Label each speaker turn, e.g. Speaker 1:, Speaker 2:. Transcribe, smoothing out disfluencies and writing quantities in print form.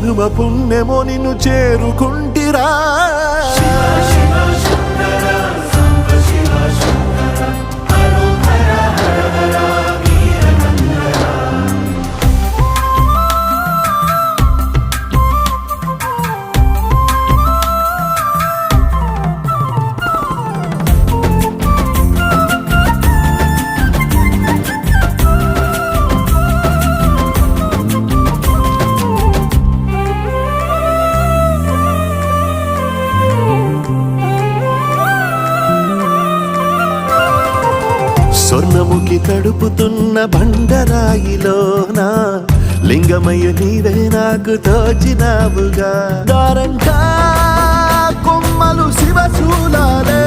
Speaker 1: జనుమ పుణ్యమో నిన్ను చేరుకుంటిరా. స్వర్ణముఖి తడుపుతున్న బండరాయిలోనా లింగమయ్య నీవే నాకు తోచినావుగా. దారంటా కొమ్మలు శివశూలాలే